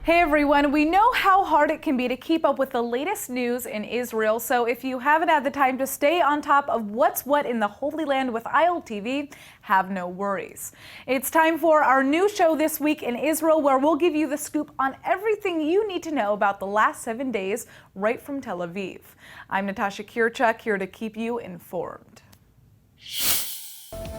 Hey everyone, we know how hard it can be to keep up with the latest news in Israel, so if you haven't had the time to stay on top of what's what in the Holy Land with ILTV, have no worries. It's time for our new show this week in Israel, where we'll give you the scoop on everything you need to know about the last 7 days right from Tel Aviv. I'm Natasha Kirchuk, here to keep you informed.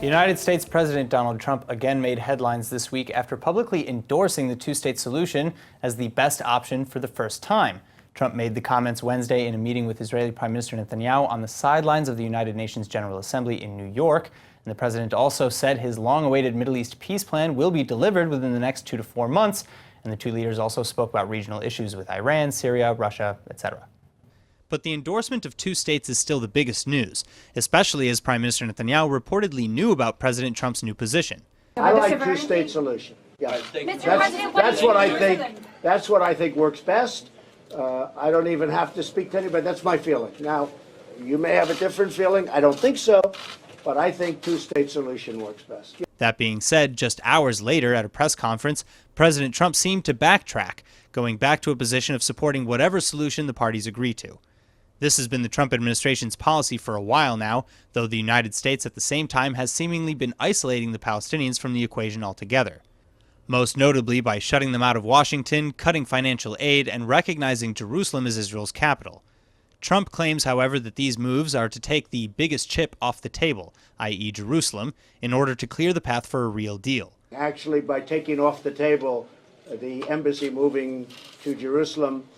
United States President Donald Trump again made headlines this week after publicly endorsing the two-state solution as the best option for the first time. Trump made the comments Wednesday in a meeting with Israeli Prime Minister Netanyahu on the sidelines of the United Nations General Assembly in New York. And the president also said his long-awaited Middle East peace plan will be delivered within the next 2 to 4 months. And the two leaders also spoke about regional issues with Iran, Syria, Russia, etc. But the endorsement of two states is still the biggest news, especially as Prime Minister Netanyahu reportedly knew about President Trump's new position. I like two-state solution. Yeah, that's what I think. That's what I think works best. I don't even have to speak to anybody. That's my feeling. Now, you may have a different feeling. I don't think so, but I think two-state solution works best. That being said, just hours later at a press conference, President Trump seemed to backtrack, going back to a position of supporting whatever solution the parties agree to. This has been the Trump administration's policy for a while now, though the United States at the same time has seemingly been isolating the Palestinians from the equation altogether. Most notably by shutting them out of Washington, cutting financial aid, and recognizing Jerusalem as Israel's capital. Trump claims, however, that these moves are to take the biggest chip off the table, i.e. Jerusalem, in order to clear the path for a real deal. Actually, by taking off the table the embassy moving to Jerusalem,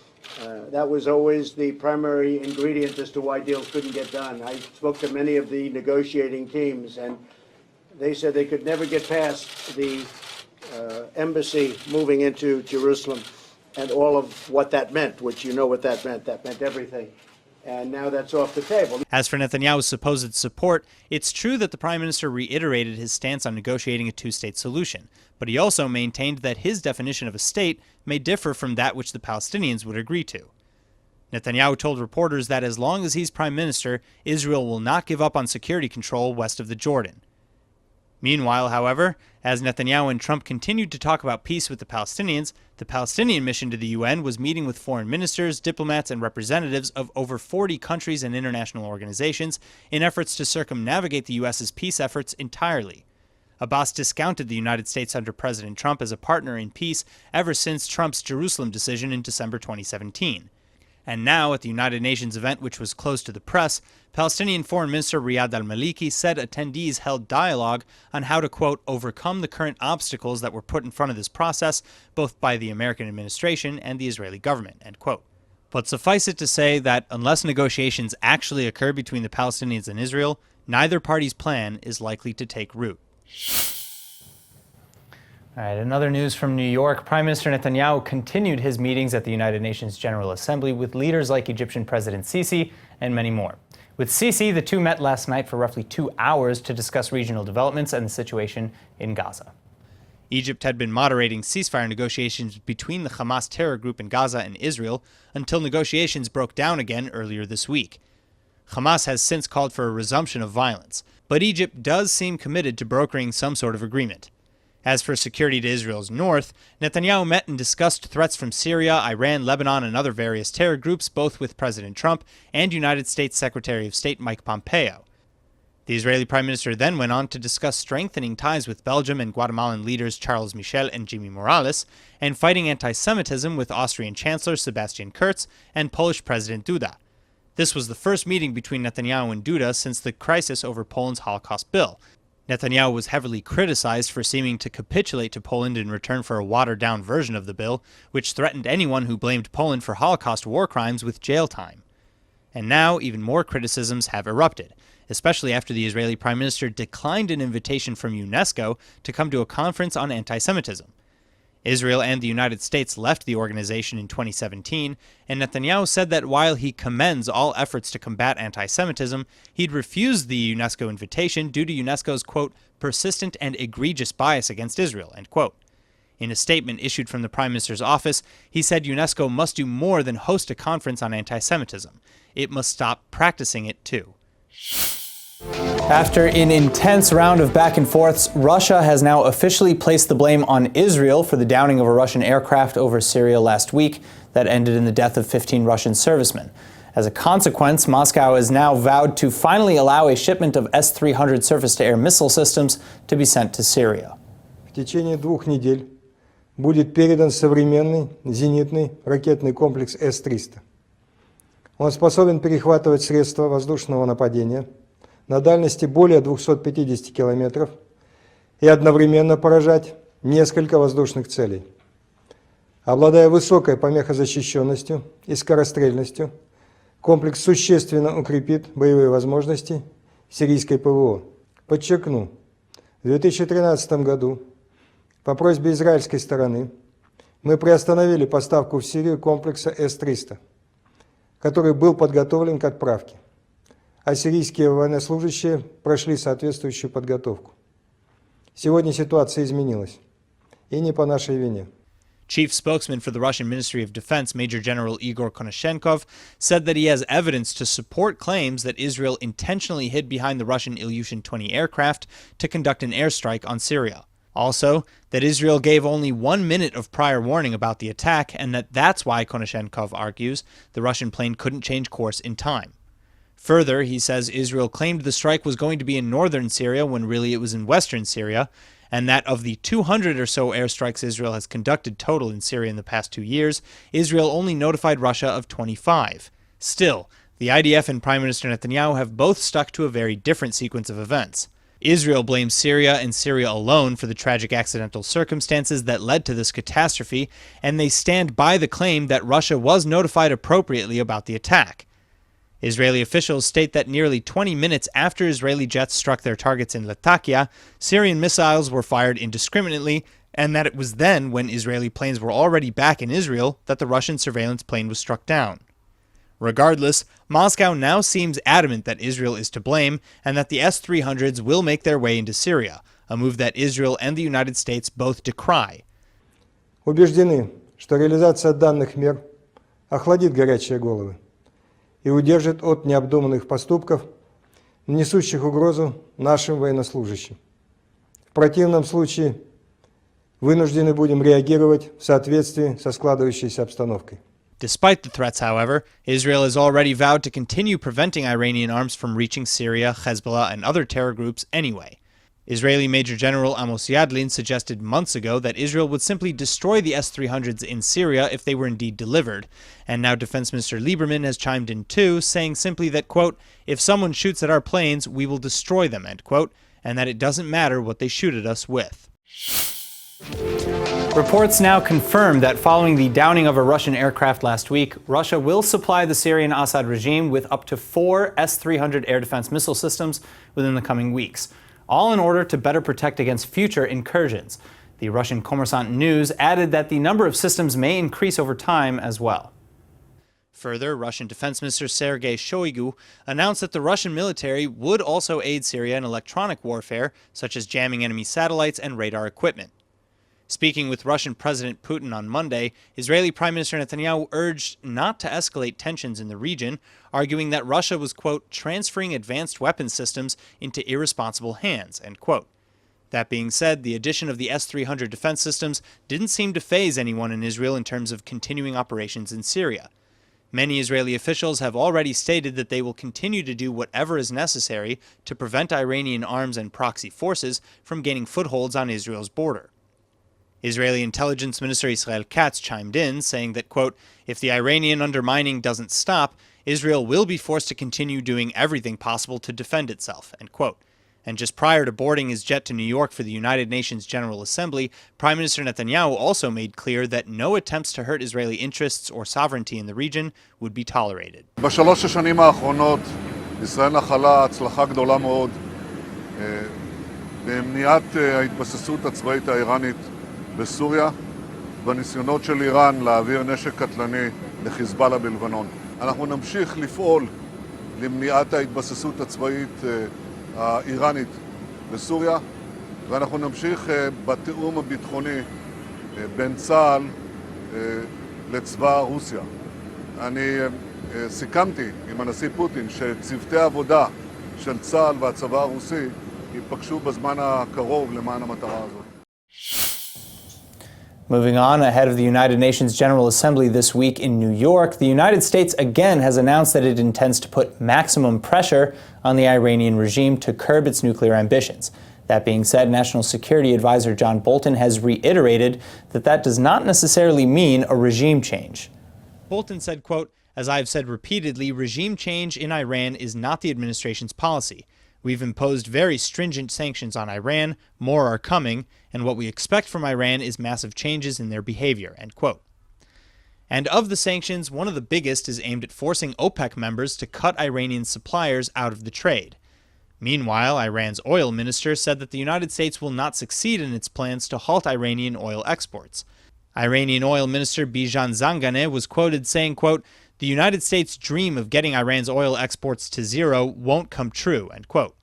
that was always the primary ingredient as to why deals couldn't get done. I spoke to many of the negotiating teams, and they said they could never get past the embassy moving into Jerusalem and all of what that meant, which you know what that meant. That meant everything. And now that's off the table. As for Netanyahu's supposed support, it's true that the prime minister reiterated his stance on negotiating a two-state solution, but he also maintained that his definition of a state may differ from that which the Palestinians would agree to. Netanyahu told reporters that as long as he's prime minister, Israel will not give up on security control west of the Jordan. Meanwhile, however, as Netanyahu and Trump continued to talk about peace with the Palestinian mission to the UN was meeting with foreign ministers, diplomats, and representatives of over 40 countries and international organizations in efforts to circumnavigate the U.S.'s peace efforts entirely. Abbas discounted the United States under President Trump as a partner in peace ever since Trump's Jerusalem decision in December 2017. And now, at the United Nations event, which was closed to the press, Palestinian Foreign Minister Riyad al-Maliki said attendees held dialogue on how to, quote, overcome the current obstacles that were put in front of this process, both by the American administration and the Israeli government, end quote. But suffice it to say that unless negotiations actually occur between the Palestinians and Israel, neither party's plan is likely to take root. All right, another news from New York. Prime Minister Netanyahu continued his meetings at the United Nations General Assembly with leaders like Egyptian President Sisi and many more. With Sisi, the two met last night for roughly 2 hours to discuss regional developments and the situation in Gaza. Egypt had been moderating ceasefire negotiations between the Hamas terror group in Gaza and Israel until negotiations broke down again earlier this week. Hamas has since called for a resumption of violence, but Egypt does seem committed to brokering some sort of agreement. As for security to Israel's north, Netanyahu met and discussed threats from Syria, Iran, Lebanon, and other various terror groups, both with President Trump and United States Secretary of State Mike Pompeo. The Israeli Prime Minister then went on to discuss strengthening ties with Belgium and Guatemalan leaders Charles Michel and Jimmy Morales, and fighting anti-Semitism with Austrian Chancellor Sebastian Kurz and Polish President Duda. This was the first meeting between Netanyahu and Duda since the crisis over Poland's Holocaust bill. Netanyahu was heavily criticized for seeming to capitulate to Poland in return for a watered-down version of the bill, which threatened anyone who blamed Poland for Holocaust war crimes with jail time. And now, even more criticisms have erupted, especially after the Israeli Prime Minister declined an invitation from UNESCO to come to a conference on anti-Semitism. Israel and the United States left the organization in 2017, and Netanyahu said that while he commends all efforts to combat anti-Semitism, he'd refused the UNESCO invitation due to UNESCO's, quote, persistent and egregious bias against Israel, end quote. In a statement issued from the Prime Minister's office, he said UNESCO must do more than host a conference on anti-Semitism. It must stop practicing it too. After an intense round of back and forths, Russia has now officially placed the blame on Israel for the downing of a Russian aircraft over Syria last week that ended in the death of 15 Russian servicemen. As a consequence, Moscow has now vowed to finally allow a shipment of S-300 surface-to-air missile systems to be sent to Syria. В течение 2 недель будет передан современный зенитный ракетный комплекс С-300. Он способен перехватывать средства воздушного нападения на дальности более 250 километров и одновременно поражать несколько воздушных целей. Обладая высокой помехозащищенностью и скорострельностью, комплекс существенно укрепит боевые возможности сирийской ПВО. Подчеркну, в 2013 году по просьбе израильской стороны мы приостановили поставку в Сирию комплекса С-300, который был подготовлен к отправке, а сирийские военнослужащие прошли соответствующую подготовку. Сегодня ситуация изменилась, и не по нашей вине. Chief spokesman for the Russian Ministry of Defense, Major General Igor Konashenkov, said that he has evidence to support claims that Israel intentionally hid behind the Russian Ilyushin-20 aircraft to conduct an airstrike on Syria. Also, that Israel gave only 1 minute of prior warning about the attack, and that's why, Konashenkov argues, the Russian plane couldn't change course in time. Further, he says Israel claimed the strike was going to be in northern Syria when really it was in western Syria, and that of the 200 or so airstrikes Israel has conducted total in Syria in the past 2 years, Israel only notified Russia of 25. Still, the IDF and Prime Minister Netanyahu have both stuck to a very different sequence of events. Israel blames Syria and Syria alone for the tragic accidental circumstances that led to this catastrophe, and they stand by the claim that Russia was notified appropriately about the attack. Israeli officials state that nearly 20 minutes after Israeli jets struck their targets in Latakia, Syrian missiles were fired indiscriminately, and that it was then, when Israeli planes were already back in Israel, that the Russian surveillance plane was struck down. Regardless, Moscow now seems adamant that Israel is to blame and that the S-300s will make their way into Syria, a move that Israel and the United States both decry. Убеждены, что реализация данных мер охладит горячие головы и удержит от необдуманных поступков, несущих угрозу нашим военнослужащим. В противном случае вынуждены будем реагировать в соответствии со складывающейся обстановкой. Despite the threats, however, Israel has already vowed to continue preventing Iranian arms from reaching Syria, Hezbollah, and other terror groups anyway. Israeli Major General Amos Yadlin suggested months ago that Israel would simply destroy the S-300s in Syria if they were indeed delivered, and now Defense Minister Lieberman has chimed in too, saying simply that, quote, if someone shoots at our planes, we will destroy them, end quote, and that it doesn't matter what they shoot at us with. Reports now confirm that following the downing of a Russian aircraft last week, Russia will supply the Syrian Assad regime with up to 4 S-300 air defense missile systems within the coming weeks, all in order to better protect against future incursions. The Russian Kommersant News added that the number of systems may increase over time as well. Further, Russian Defense Minister Sergei Shoigu announced that the Russian military would also aid Syria in electronic warfare, such as jamming enemy satellites and radar equipment. Speaking with Russian President Putin on Monday, Israeli Prime Minister Netanyahu urged not to escalate tensions in the region, arguing that Russia was, quote, transferring advanced weapons systems into irresponsible hands, end quote. That being said, the addition of the S-300 defense systems didn't seem to faze anyone in Israel in terms of continuing operations in Syria. Many Israeli officials have already stated that they will continue to do whatever is necessary to prevent Iranian arms and proxy forces from gaining footholds on Israel's border. Israeli Intelligence Minister Israel Katz chimed in, saying that, quote, if the Iranian undermining doesn't stop, Israel will be forced to continue doing everything possible to defend itself, end quote. And just prior to boarding his jet to New York for the United Nations General Assembly, Prime Minister Netanyahu also made clear that no attempts to hurt Israeli interests or sovereignty in the region would be tolerated. בשלוש השנים האחרונות ישראל נחלה הצלחה גדולה מאוד במניעת ההתבססות הצבאית האיראנית בסוריה, בניסיונות של איראן להעביר נשק קטלני לחיזבאללה בלבנון. אנחנו נמשיך לפעול למניעת ההתבססות הצבאית האיראנית בסוריה, ואנחנו נמשיך בתיאום הביטחוני בין צה"ל לצבא רוסיה. אני סיכמתי עם הנשיא פוטין שצוותי עבודה של צה"ל והצבא הרוסי ייפגשו בזמן הקרוב למען המטרה הזאת. Moving on, ahead of the United Nations General Assembly this week in New York, the United States again has announced that it intends to put maximum pressure on the Iranian regime to curb its nuclear ambitions. That being said, National Security Advisor John Bolton has reiterated that that does not necessarily mean a regime change. Bolton said, quote, "As I've said repeatedly, regime change in Iran is not the administration's policy. We've imposed very stringent sanctions on Iran, more are coming, and what we expect from Iran is massive changes in their behavior," end quote. And of the sanctions, one of the biggest is aimed at forcing OPEC members to cut Iranian suppliers out of the trade. Meanwhile, Iran's oil minister said that the United States will not succeed in its plans to halt Iranian oil exports. Iranian oil minister Bijan Zanganeh was quoted saying, quote, "The United States' dream of getting Iran's oil exports to zero won't come true," end quote.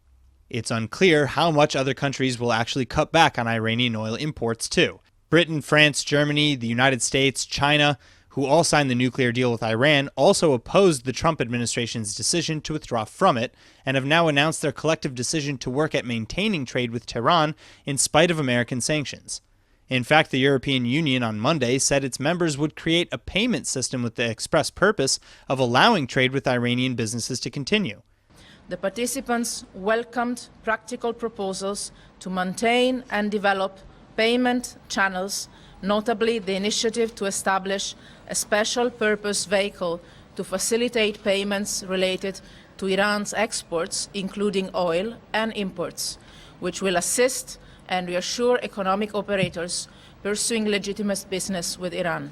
It's unclear how much other countries will actually cut back on Iranian oil imports too. Britain, France, Germany, the United States, China, who all signed the nuclear deal with Iran, also opposed the Trump administration's decision to withdraw from it and have now announced their collective decision to work at maintaining trade with Tehran in spite of American sanctions. In fact, the European Union on Monday said its members would create a payment system with the express purpose of allowing trade with Iranian businesses to continue. The participants welcomed practical proposals to maintain and develop payment channels, notably the initiative to establish a special purpose vehicle to facilitate payments related to Iran's exports, including oil and imports, which will assist and reassure economic operators pursuing legitimate business with Iran.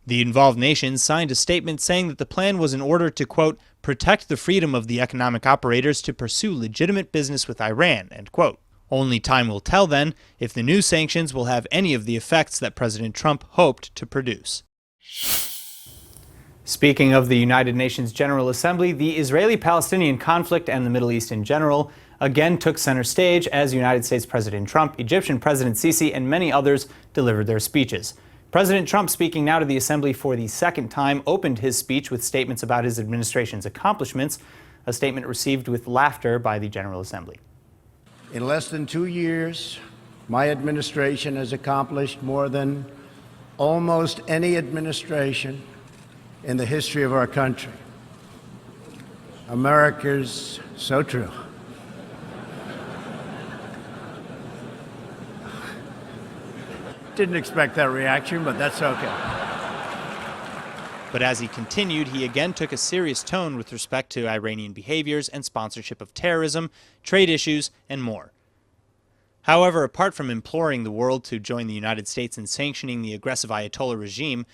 The involved nations signed a statement saying that the plan was in order to, quote, "protect the freedom of the economic operators to pursue legitimate business with Iran," end quote. Only time will tell then if the new sanctions will have any of the effects that President Trump hoped to produce. Speaking of the United Nations General Assembly, the Israeli-Palestinian conflict and the Middle East in general again took center stage as United States President Trump, Egyptian President Sisi, and many others delivered their speeches. President Trump, speaking now to the Assembly for the second time, opened his speech with statements about his administration's accomplishments, a statement received with laughter by the General Assembly. In less than 2 years, my administration has accomplished more than almost any administration in the history of our country. America's so true. Didn't expect that reaction, but that's okay. But as he continued, he again took a serious tone with respect to Iranian behaviors and sponsorship of terrorism, trade issues, and more. However, apart from imploring the world to join the United States in sanctioning the aggressive Ayatollah regime,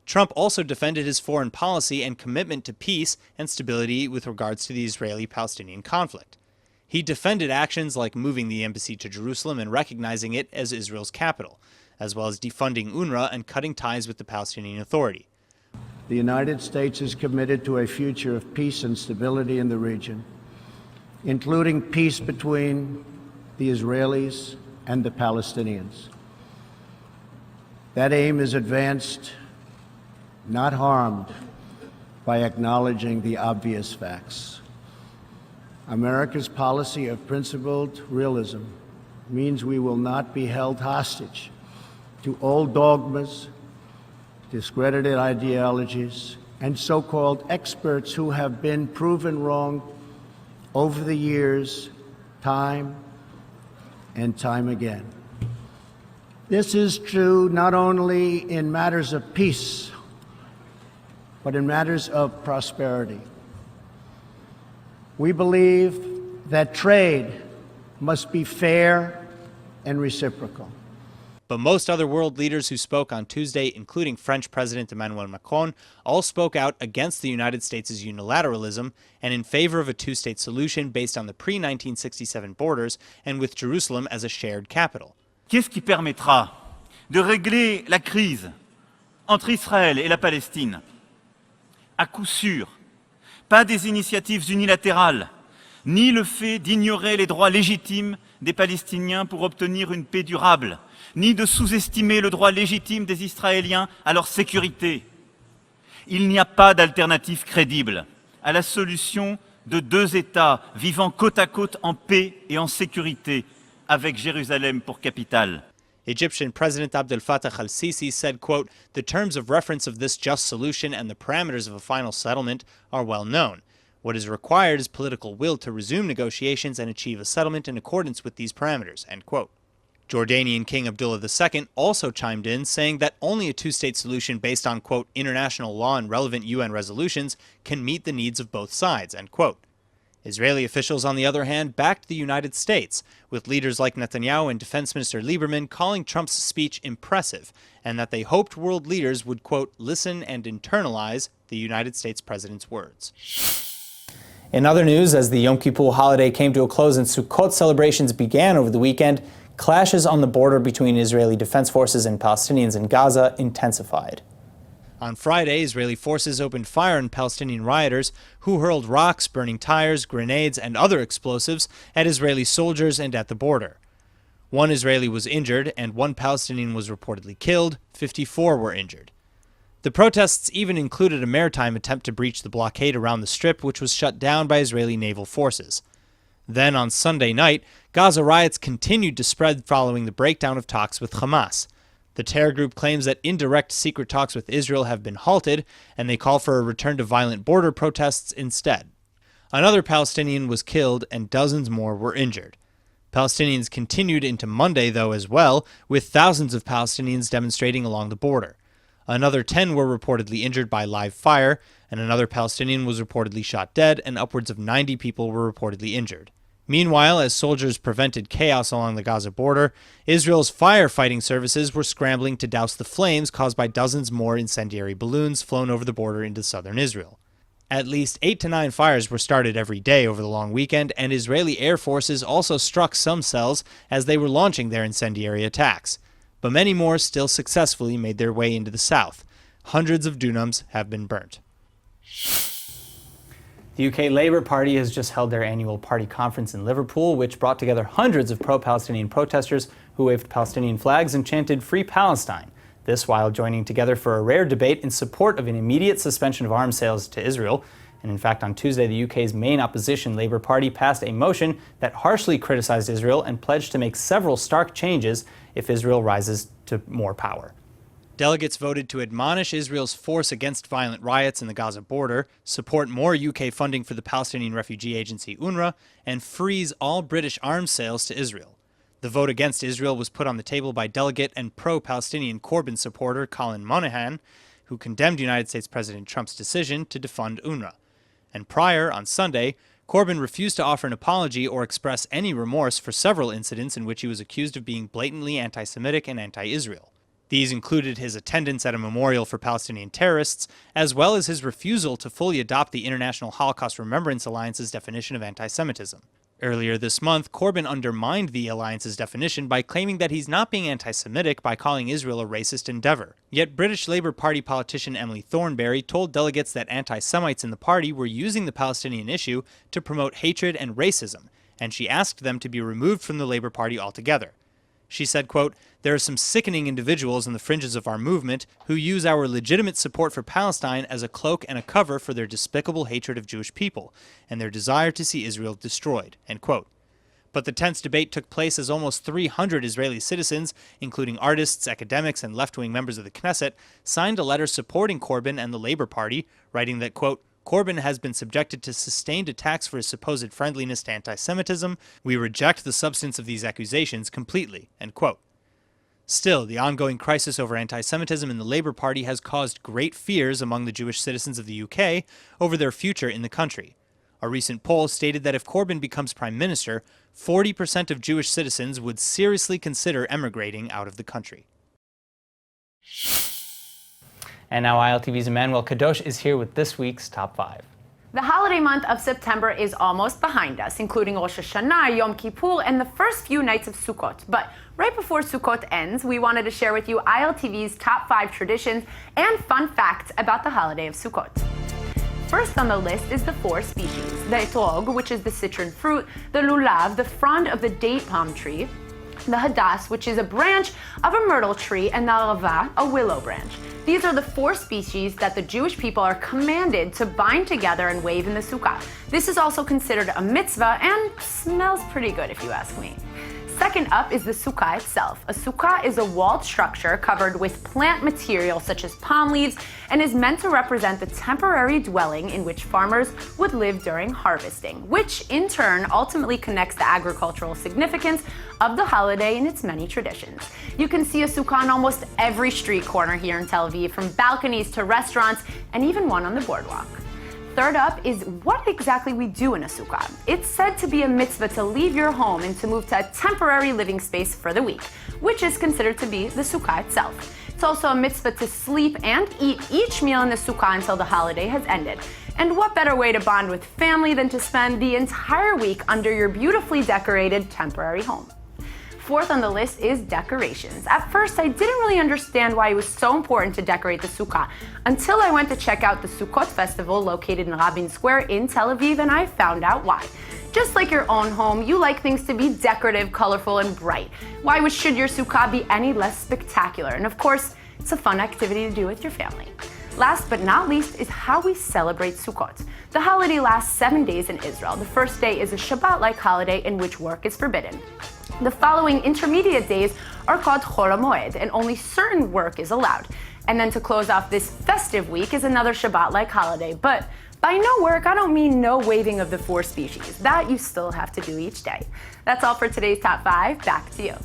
Trump also defended his foreign policy and commitment to peace and stability with regards to the Israeli-Palestinian conflict. He defended actions like moving the embassy to Jerusalem and recognizing it as Israel's capital, as well as defunding UNRWA and cutting ties with the Palestinian Authority. The United States is committed to a future of peace and stability in the region, including peace between the Israelis and the Palestinians. That aim is advanced, not harmed, by acknowledging the obvious facts. America's policy of principled realism means we will not be held hostage to old dogmas, discredited ideologies, and so-called experts who have been proven wrong over the years, time and time again. This is true not only in matters of peace, but in matters of prosperity. We believe that trade must be fair and reciprocal. But most other world leaders who spoke on Tuesday, including French President Emmanuel Macron, all spoke out against the United States' unilateralism and in favor of a two-state solution based on the pre-1967 borders and with Jerusalem as a shared capital. Qu'est-ce qui permettra de régler la crise entre Israël et la Palestine? À coup sûr, pas des initiatives unilatérales, ni le fait d'ignorer les droits légitimes des Palestiniens pour obtenir une paix durable, ni de sous-estimer le droit légitime des Israéliens à leur sécurité. Il n'y a pas d'alternative crédible à la solution de deux États vivant côte à côte en paix et en sécurité, avec Jérusalem pour capitale. Egyptian President Abdel Fattah al-Sisi said, quote, "The terms of reference of this just solution and the parameters of a final settlement are well known. What is required is political will to resume negotiations and achieve a settlement in accordance with these parameters," end quote. Jordanian King Abdullah II also chimed in, saying that only a two-state solution based on, quote, "international law and relevant UN resolutions can meet the needs of both sides," end quote. Israeli officials, on the other hand, backed the United States, with leaders like Netanyahu and Defense Minister Lieberman calling Trump's speech impressive, and that they hoped world leaders would, quote, "listen and internalize" the United States president's words. In other news, as the Yom Kippur holiday came to a close and Sukkot celebrations began over the weekend, clashes on the border between Israeli defense forces and Palestinians in Gaza intensified. On Friday, Israeli forces opened fire on Palestinian rioters who hurled rocks, burning tires, grenades, and other explosives at Israeli soldiers and at the border. One Israeli was injured, and one Palestinian was reportedly killed. 54 were injured. The protests even included a maritime attempt to breach the blockade around the Strip, which was shut down by Israeli naval forces. Then, on Sunday night, Gaza riots continued to spread following the breakdown of talks with Hamas. The terror group claims that indirect secret talks with Israel have been halted, and they call for a return to violent border protests instead. Another Palestinian was killed, and dozens more were injured. Palestinians continued into Monday, though, as well, with thousands of Palestinians demonstrating along the border. Another 10 were reportedly injured by live fire, and another Palestinian was reportedly shot dead, and upwards of 90 people were reportedly injured. Meanwhile, as soldiers prevented chaos along the Gaza border, Israel's firefighting services were scrambling to douse the flames caused by dozens more incendiary balloons flown over the border into southern Israel. At least 8 to 9 fires were started every day over the long weekend, and Israeli air forces also struck some cells as they were launching their incendiary attacks. But many more still successfully made their way into the south. Hundreds of dunams have been burnt. The UK Labour Party has just held their annual party conference in Liverpool, which brought together hundreds of pro-Palestinian protesters who waved Palestinian flags and chanted "Free Palestine." This while joining together for a rare debate in support of an immediate suspension of arms sales to Israel. And in fact, on Tuesday, the UK's main opposition Labour Party passed a motion that harshly criticized Israel and pledged to make several stark changes if Israel rises to more power. Delegates voted to admonish Israel's force against violent riots in the Gaza border, support more UK funding for the Palestinian refugee agency UNRWA, and freeze all British arms sales to Israel. The vote against Israel was put on the table by delegate and pro-Palestinian Corbyn supporter Colin Monaghan, who condemned United States President Trump's decision to defund UNRWA. And prior, on Sunday, Corbyn refused to offer an apology or express any remorse for several incidents in which he was accused of being blatantly anti-Semitic and anti-Israel. These included his attendance at a memorial for Palestinian terrorists, as well as his refusal to fully adopt the International Holocaust Remembrance Alliance's definition of anti-Semitism. Earlier this month, Corbyn undermined the alliance's definition by claiming that he's not being anti-Semitic by calling Israel a racist endeavor. Yet British Labour Party politician Emily Thornberry told delegates that anti-Semites in the party were using the Palestinian issue to promote hatred and racism, and she asked them to be removed from the Labour Party altogether. She said, quote, "There are some sickening individuals in the fringes of our movement who use our legitimate support for Palestine as a cloak and a cover for their despicable hatred of Jewish people and their desire to see Israel destroyed," end quote. But the tense debate took place as almost 300 Israeli citizens, including artists, academics, and left-wing members of the Knesset, signed a letter supporting Corbyn and the Labour Party, writing that, quote, "Corbyn has been subjected to sustained attacks for his supposed friendliness to anti-Semitism. We reject the substance of these accusations completely," end quote. Still, the ongoing crisis over anti-Semitism in the Labour Party has caused great fears among the Jewish citizens of the UK over their future in the country. A recent poll stated that if Corbyn becomes Prime Minister, 40% of Jewish citizens would seriously consider emigrating out of the country. And now ILTV's Emmanuel Kadosh is here with this week's Top 5. The holiday month of September is almost behind us, including Rosh Hashanah, Yom Kippur, and the first few nights of Sukkot. But right before Sukkot ends, we wanted to share with you ILTV's top 5 traditions and fun facts about the holiday of Sukkot. First on the list is the 4 species. The etrog, which is the citron fruit, the lulav, the frond of the date palm tree, the hadas, which is a branch of a myrtle tree, and the arava, a willow branch. These are the 4 species that the Jewish people are commanded to bind together and wave in the sukkah. This is also considered a mitzvah and smells pretty good if you ask me. Second up is the sukkah itself. A sukkah is a walled structure covered with plant material such as palm leaves and is meant to represent the temporary dwelling in which farmers would live during harvesting, which in turn ultimately connects the agricultural significance of the holiday and its many traditions. You can see a sukkah on almost every street corner here in Tel Aviv, from balconies to restaurants, and even one on the boardwalk. Third up is what exactly we do in a sukkah. It's said to be a mitzvah to leave your home and to move to a temporary living space for the week, which is considered to be the sukkah itself. It's also a mitzvah to sleep and eat each meal in the sukkah until the holiday has ended. And what better way to bond with family than to spend the entire week under your beautifully decorated temporary home? Fourth on the list is decorations. At first, I didn't really understand why it was so important to decorate the sukkah until I went to check out the Sukkot festival located in Rabin Square in Tel Aviv, and I found out why. Just like your own home, you like things to be decorative, colorful, and bright. Why should your sukkah be any less spectacular? And of course, it's a fun activity to do with your family. Last but not least is how we celebrate Sukkot. The holiday lasts 7 days in Israel. The first day is a Shabbat-like holiday in which work is forbidden. The following intermediate days are called Chol HaMoed, and only certain work is allowed. And then to close off this festive week is another Shabbat-like holiday. But by no work, I don't mean no waving of the 4 species. That you still have to do each day. That's all for today's Top 5. Back to you.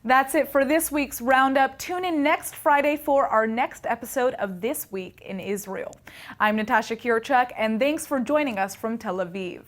That's it for this week's Roundup. Tune in next Friday for our next episode of This Week in Israel. I'm Natasha Kirchuk, and thanks for joining us from Tel Aviv.